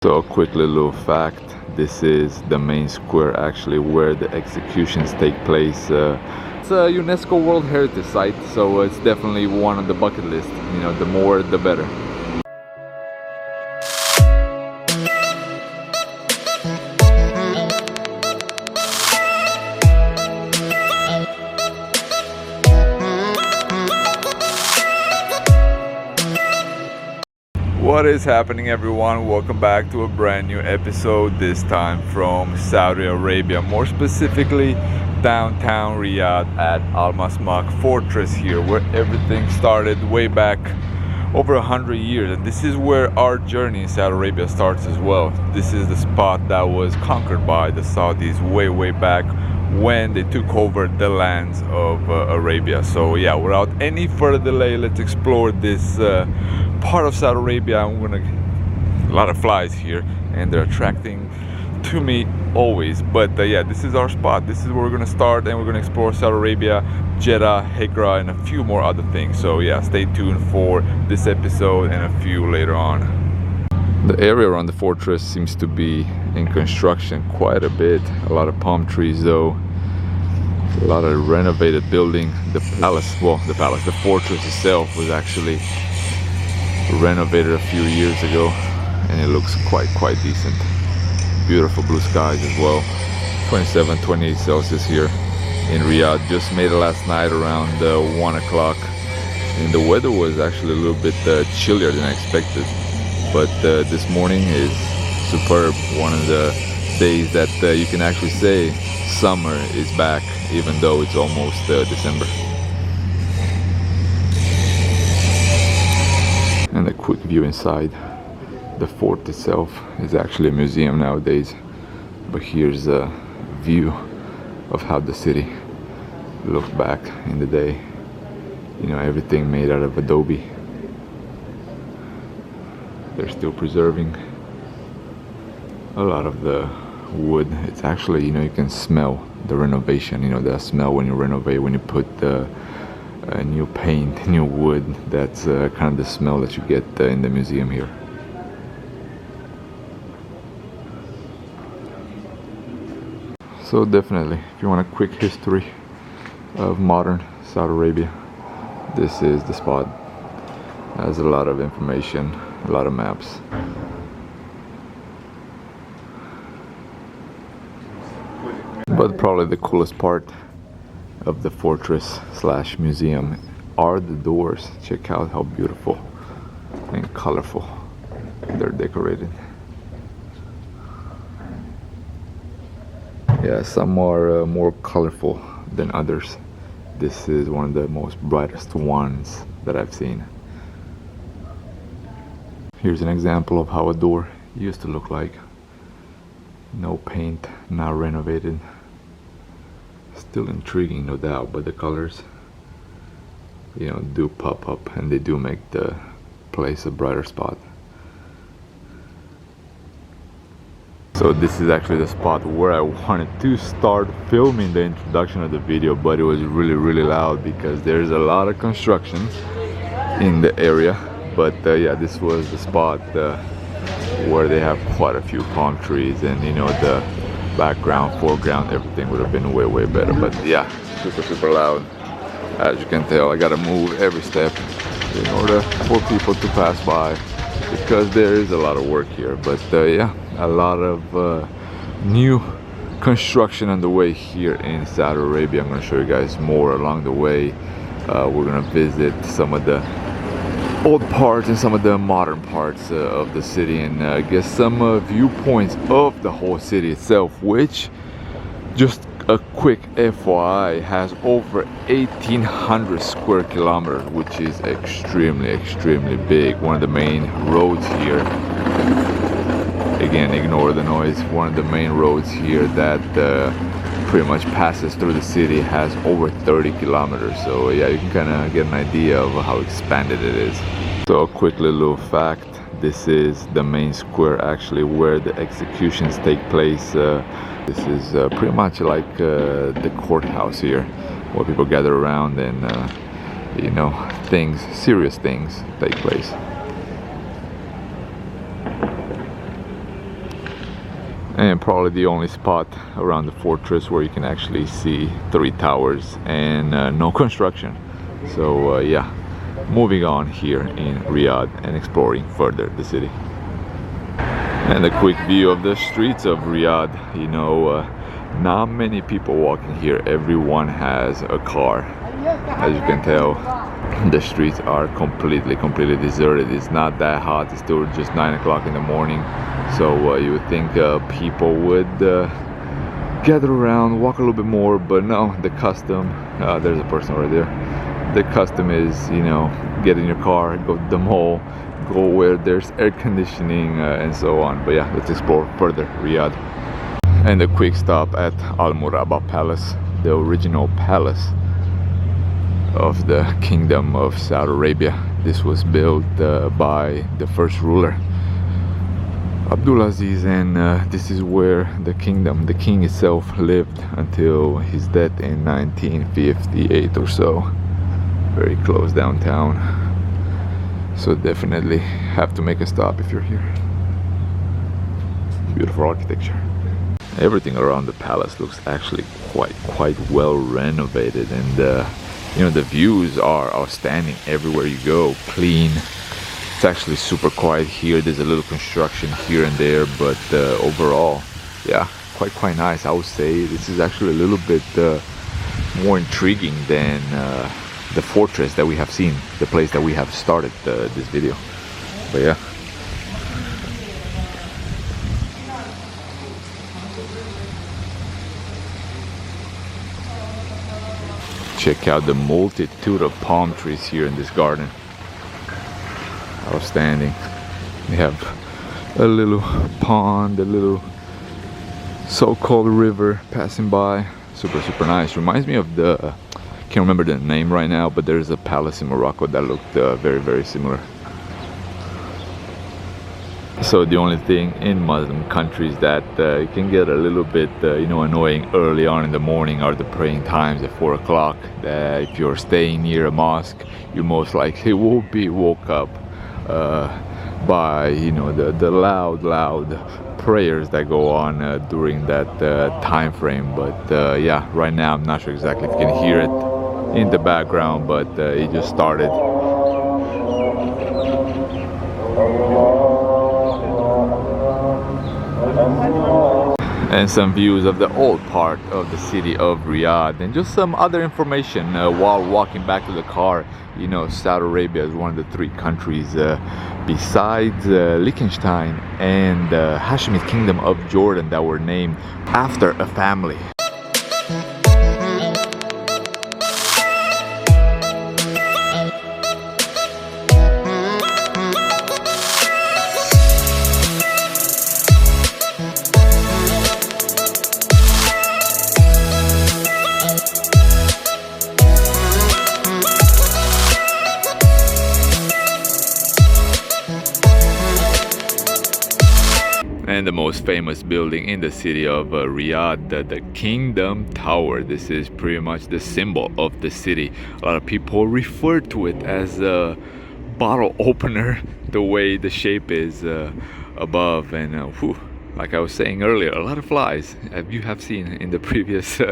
So a quick little fact, this is the main square actually where the executions take place. It's a UNESCO World Heritage Site, so it's definitely one on the bucket list. You know, the more the better. What is happening, everyone? Welcome back to a brand new episode, this time from Saudi Arabia, more specifically downtown Riyadh at Al Masmak Fortress here, where everything started way back over 100 years, and this is where our journey in Saudi Arabia starts as well. This is the spot that was conquered by the Saudis way back when they took over the lands of Arabia. So yeah, without any further delay, let's explore this part of Saudi Arabia. A lot of flies here and they're attracting to me always, but yeah, this is our spot. This is where we're gonna start, and we're gonna explore Saudi Arabia, Jeddah, Hijra, and a few more other things. So yeah, stay tuned for this episode and a few later on. The area around the fortress seems to be in construction quite a bit. A lot of palm trees though, a lot of renovated building. The fortress itself was actually renovated a few years ago, and it looks quite decent. Beautiful blue skies as well. 27-28 Celsius here in Riyadh. Just made it last night around 1 o'clock, and the weather was actually a little bit chillier than I expected, but this morning is superb. One of the days that you can actually say summer is back, even though it's almost December. And a quick view inside. The fort itself is actually a museum nowadays, but here's a view of how the city looked back in the day. You know, everything made out of adobe. They're still preserving a lot of the wood. It's actually, you know, you can smell the renovation. You know, that smell when you renovate, when you put the new paint, new wood. That's kind of the smell that you get in the museum here. So definitely, if you want a quick history of modern Saudi Arabia, this is the spot. Has a lot of information, a lot of maps. But probably the coolest part of the fortress / museum are the doors. Check out how beautiful and colorful they're decorated. Yeah, some are more colorful than others. This is one of the most brightest ones that I've seen. Here's an example of how a door used to look like. No paint, not renovated. Still intriguing, no doubt, but the colors, you know, do pop up, and they do make the place a brighter spot. So this is actually the spot where I wanted to start filming the introduction of the video, but it was really loud because there's a lot of construction in the area. But yeah, this was the spot where they have quite a few palm trees, and you know, the background, foreground, everything would have been way better. But yeah, super loud. As you can tell, I gotta move every step in order for people to pass by, because there is a lot of work here. But yeah, a lot of new construction on the way here in Saudi Arabia. I'm gonna show you guys more along the way. We're gonna visit some of the old parts and some of the modern parts of the city, and get some viewpoints of the whole city itself, which, just a quick FYI, has over 1,800 square kilometers, which is extremely big. One of the main roads here, again, ignore the noise, one of the main roads here that pretty much passes through the city has over 30 kilometers. So yeah, you can kind of get an idea of how expanded it is. So a quick little fact, this is the main square actually where the executions take place. This is pretty much like the courthouse here, where people gather around and you know, serious things take place. and probably the only spot around the fortress where you can actually see 3 towers and no construction. So yeah, moving on here in Riyadh and exploring further the city. And a quick view of the streets of Riyadh. You know, not many people walking here. Everyone has a car. As you can tell, the streets are completely deserted. It's not that hot. It's still just 9 o'clock in the morning. So you would think people would gather around, walk a little bit more, but no, the custom, there's a person right there. The custom is, you know, get in your car, go to the mall, go where there's air conditioning and so on. But yeah, let's explore further Riyadh. And a quick stop at Muraba Palace, the original palace of the Kingdom of Saudi Arabia. This was built by the first ruler, Abdulaziz, and this is where the king itself lived until his death in 1958 or so. Very close downtown, so definitely have to make a stop if you're here. Beautiful architecture. Everything around the palace looks actually quite well renovated, and you know, the views are outstanding everywhere you go. Clean. It's actually super quiet here. There's a little construction here and there, but overall, yeah, quite nice. I would say this is actually a little bit more intriguing than the fortress that we have seen, the place that we have started this video. But yeah. Check out the multitude of palm trees here in this garden. Outstanding. We have a little pond, a little so-called river passing by. Super nice. Reminds me of the, can't remember the name right now, but there's a palace in Morocco that looked very similar. So the only thing in Muslim countries that it can get a little bit you know, annoying early on in the morning are the praying times at 4 o'clock. If you're staying near a mosque, you most likely will be woke up by, you know, the loud prayers that go on during that time frame. But yeah, right now I'm not sure exactly if you can hear it in the background, but it just started. And some views of the old part of the city of Riyadh, and just some other information while walking back to the car. You know, Saudi Arabia is one of the 3 countries besides Liechtenstein and Hashemite Kingdom of Jordan that were named after a family. And the most famous building in the city of Riyadh, the Kingdom Tower. This is pretty much the symbol of the city. A lot of people refer to it as a bottle opener, the way the shape is above. And whew, like I was saying earlier, a lot of flies, as you have seen in the previous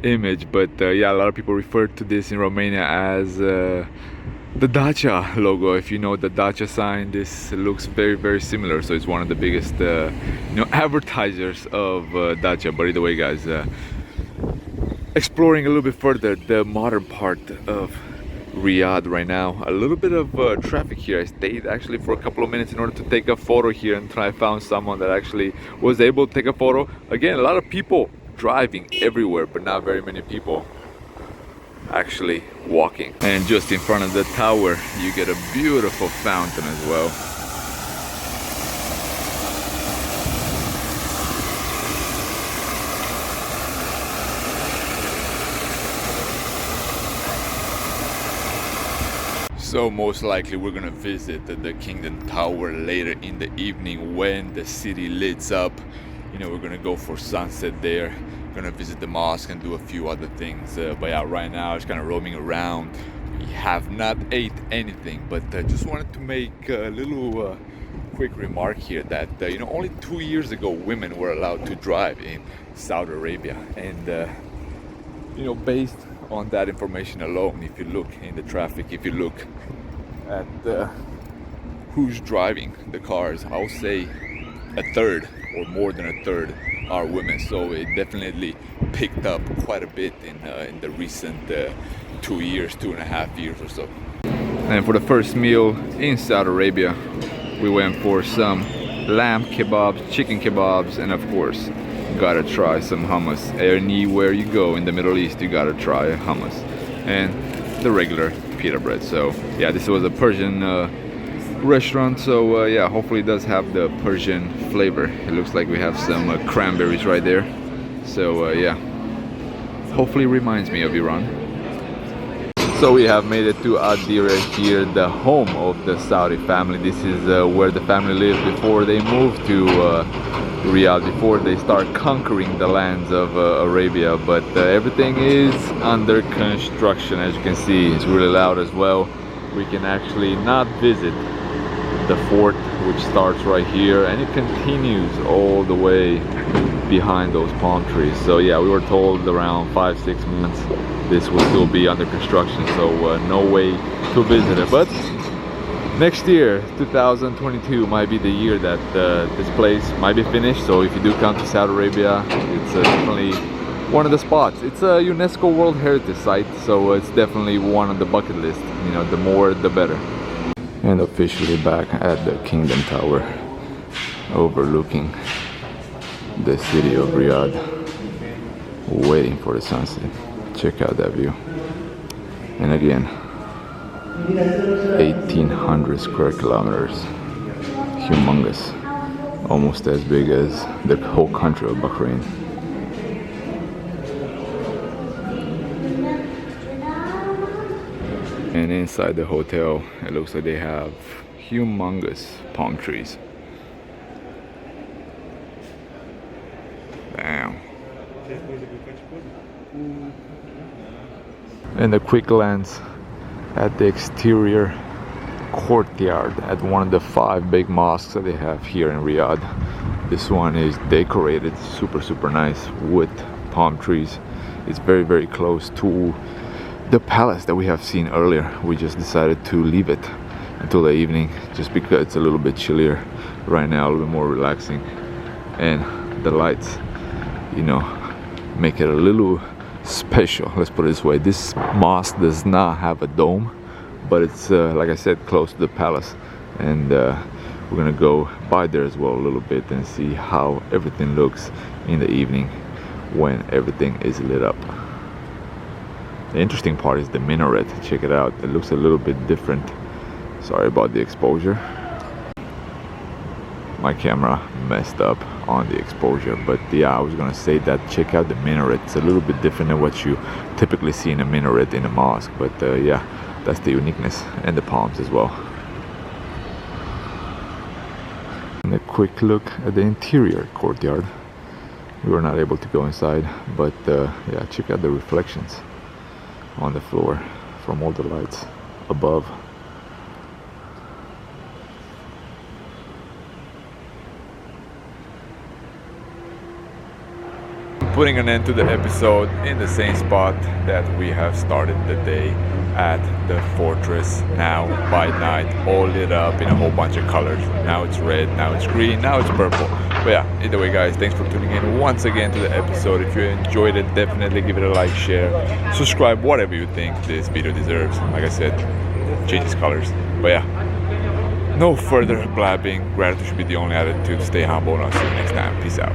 image. But yeah, a lot of people refer to this in Romania as the Dacia logo. If you know the Dacia sign, this looks very similar. So it's one of the biggest you know, advertisers of Dacia. But either way, guys, exploring a little bit further the modern part of Riyadh right now. A little bit of traffic here. I stayed actually for a couple of minutes in order to take a photo here, and I found someone that actually was able to take a photo. Again, a lot of people driving everywhere, but not very many people actually walking. And just in front of the tower you get a beautiful fountain as well. So most likely we're gonna visit the Kingdom Tower later in the evening when the city lights up. You know, we're gonna go for sunset there. Gonna visit the mosque and do a few other things, but yeah, right now just kind of roaming around. We have not ate anything, but just wanted to make a little quick remark here that you know, only 2 years ago women were allowed to drive in Saudi Arabia, and you know, based on that information alone, if you look in the traffic, if you look at who's driving the cars, I'll say a third or more than a third are women. So it definitely picked up quite a bit in the recent 2 years, 2.5 years or so. And for the first meal in Saudi Arabia, we went for some lamb kebabs, chicken kebabs, and of course, gotta try some hummus. Anywhere you go in the Middle East, you gotta try hummus. And the regular pita bread. So yeah, this was a Persian restaurant, so yeah, hopefully it does have the Persian flavor. It looks like we have some cranberries right there. So yeah, hopefully reminds me of Iran. So we have made it to Adira here, the home of the Saudi family. This is where the family lived before they moved to Riyadh, before they start conquering the lands of Arabia. But everything is under construction. As you can see, it's really loud as well. We can actually not visit the fort, which starts right here, and it continues all the way behind those palm trees. So yeah, we were told around 5-6 months this will still be under construction, so no way to visit it. But next year, 2022, might be the year that this place might be finished. So if you do come to Saudi Arabia, it's definitely one of the spots. It's a UNESCO World Heritage Site, so it's definitely one on the bucket list. You know, the more the better. And officially back at the Kingdom Tower, overlooking the city of Riyadh, waiting for the sunset. Check out that view. And again, 1,800 square kilometers, humongous, almost as big as the whole country of Bahrain. And inside the hotel, it looks like they have humongous palm trees. Damn. And a quick glance at the exterior courtyard at one of the 5 big mosques that they have here in Riyadh. This one is decorated super nice with palm trees. It's very close to the palace that we have seen earlier. We just decided to leave it until the evening just because it's a little bit chillier right now, a little bit more relaxing, and the lights, you know, make it a little special. Let's put it this way: this mosque does not have a dome, but it's like I said, close to the palace, and we're gonna go by there as well a little bit and see how everything looks in the evening when everything is lit up. The interesting part is the minaret. Check it out, it looks a little bit different. Sorry about the exposure, my camera messed up on the exposure, but yeah, I was gonna say that check out the minaret. It's a little bit different than what you typically see in a minaret in a mosque, but yeah, that's the uniqueness, and the palms as well. And a quick look at the interior courtyard. We were not able to go inside, but yeah, check out the reflections on the floor from all the lights above. Putting an end to the episode in the same spot that we have started the day, at the fortress. Now by night, all lit up in a whole bunch of colors. Now it's red, now it's green, now it's purple. But yeah, either way guys, thanks for tuning in once again to the episode. If you enjoyed it, definitely give it a like, share, subscribe, whatever you think this video deserves. Like I said, changes colors. But yeah, no further blabbing. Gratitude should be the only attitude. Stay humble, and I'll see you next time. Peace out.